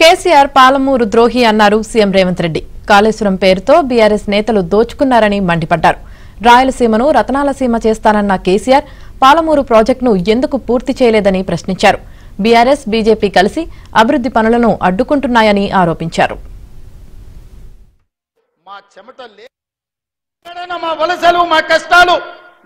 కేసీఆర్ పాలమూరు ద్రోహి అన్నారు సీఎం రేవంత్ రెడ్డి. కాళేశ్వరం పేరుతో బీఆర్ఎస్ నేతలు దోచుకున్నారని మండిపడ్డారు. రాయలసీమను రతనాలసీమ చేస్తానన్న కేసీఆర్ పాలమూరు ప్రాజెక్టును ఎందుకు పూర్తి చేయలేదని ప్రశ్నించారు. బీఆర్ఎస్ బీజేపీ కలిసి అభివృద్ధి పనులను అడ్డుకుంటున్నాయని ఆరోపించారు.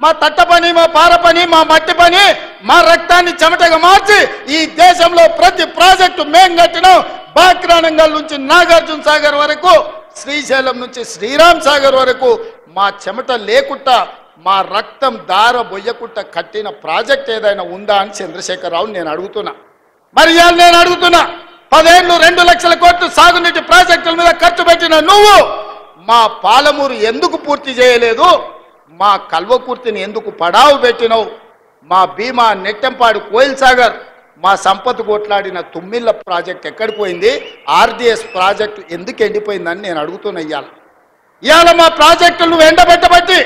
మా తట్ట పని, మా పార పని, మా మట్టి పని, మా రక్తాన్ని చెమటగా మార్చి ఈ దేశంలో ప్రతి ప్రాజెక్టు మేం కట్టినాం. బాక్రానంగల్ నుంచి నాగార్జున సాగర్ వరకు, శ్రీశైలం నుంచి శ్రీరామ్ సాగర్ వరకు మా చెమట లేకుండా, మా రక్తం దార బొయ్యకుండా కట్టిన ప్రాజెక్ట్ ఏదైనా ఉందా అని చంద్రశేఖరరావు నేను అడుగుతున్నా. మరి ఇవాళ నేను అడుగుతున్నా, 10 ఏళ్ళు 2 లక్షల కోట్లు సాగునీటి ప్రాజెక్టుల మీద ఖర్చు పెట్టిన నువ్వు మా పాలమూరు ఎందుకు పూర్తి చేయలేదు? మా కల్వకుర్తిని ఎందుకు పడావు పెట్టినవు? మా భీమా, నెట్టెంపాడు, కోయిల్ సాగర్, మా సంపద కొట్లాడిన తుమ్మిళ్ళ ప్రాజెక్ట్ ఎక్కడికి పోయింది? ఆర్డీఎస్ ప్రాజెక్టు ఎందుకు ఎండిపోయిందని నేను అడుగుతున్నా. ఇవాళ మా ప్రాజెక్టులు నువ్వు ఎండబెట్టబట్టి,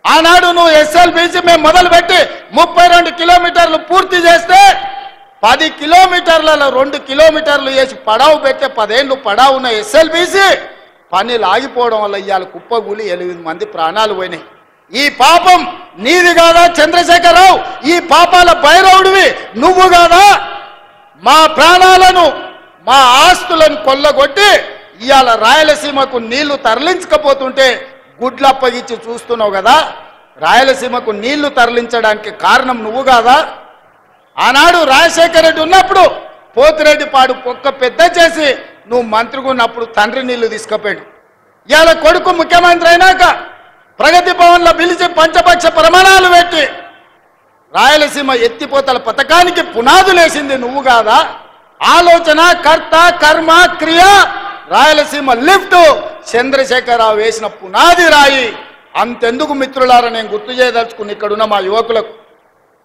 ఆనాడు నువ్వు ఎస్ఎల్బీసీ మేము మొదలుపెట్టి 32 కిలోమీటర్లు పూర్తి చేస్తే 10 కిలోమీటర్లలో 2 కిలోమీటర్లు వేసి పడావు పెట్టే 10 ఏళ్ళు పడావున్న ఎస్ఎల్బీసీ పనులు ఆగిపోవడం వల్ల ఇవాళ కుప్పగూలి 8 మంది ప్రాణాలు పోయినాయి. ఈ పాపం నీది కాదా చంద్రశేఖరరావు? ఈ పాపాల భైరవుడివి నువ్వు కాదా? మా ప్రాణాలను, మా ఆస్తులను కొల్లగొట్టి ఇవాళ రాయలసీమకు నీళ్లు తరలించకపోతుంటే గుడ్లు అప్పగించి చూస్తున్నావు కదా. రాయలసీమకు నీళ్లు తరలించడానికి కారణం నువ్వు కాదా? ఆనాడు రాజశేఖర రెడ్డి ఉన్నప్పుడు పోతిరెడ్డి పాడు పొక్క పెద్ద చేసి నువ్వు మంత్రిగా ఉన్నప్పుడు తండ్రి నీళ్లు తీసుకుపోయాడు. ఇవాళ కొడుకు ముఖ్యమంత్రి అయినాక ప్రగతి భవన్లో పిలిచి పంచపక్ష ప్రమాణాలు పెట్టి రాయలసీమ ఎత్తిపోతల పథకానికి పునాదులేసింది నువ్వు కాదా? ఆలోచన, కర్త, కర్మ, క్రియ, రాయలసీమ లిఫ్ట్ చంద్రశేఖరరావు వేసిన పునాది రాయి. అంతెందుకు మిత్రులారా, నేను గుర్తు చేయదలుచుకుని ఇక్కడున్న మా యువకులకు,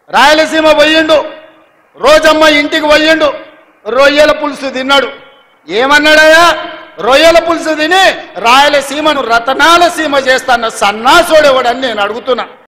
రాయలసీమ పోయిండు, రోజమ్మ ఇంటికి పోయిండు, రొయ్యల పులుసు తిన్నాడు. ఏమన్నాడయ్యా? రొయ్యల పులుసు తిని రాయలసీమను రతనాల సీమ చేస్తాన్న సన్నాసోడేవాడని నేను అడుగుతున్నా.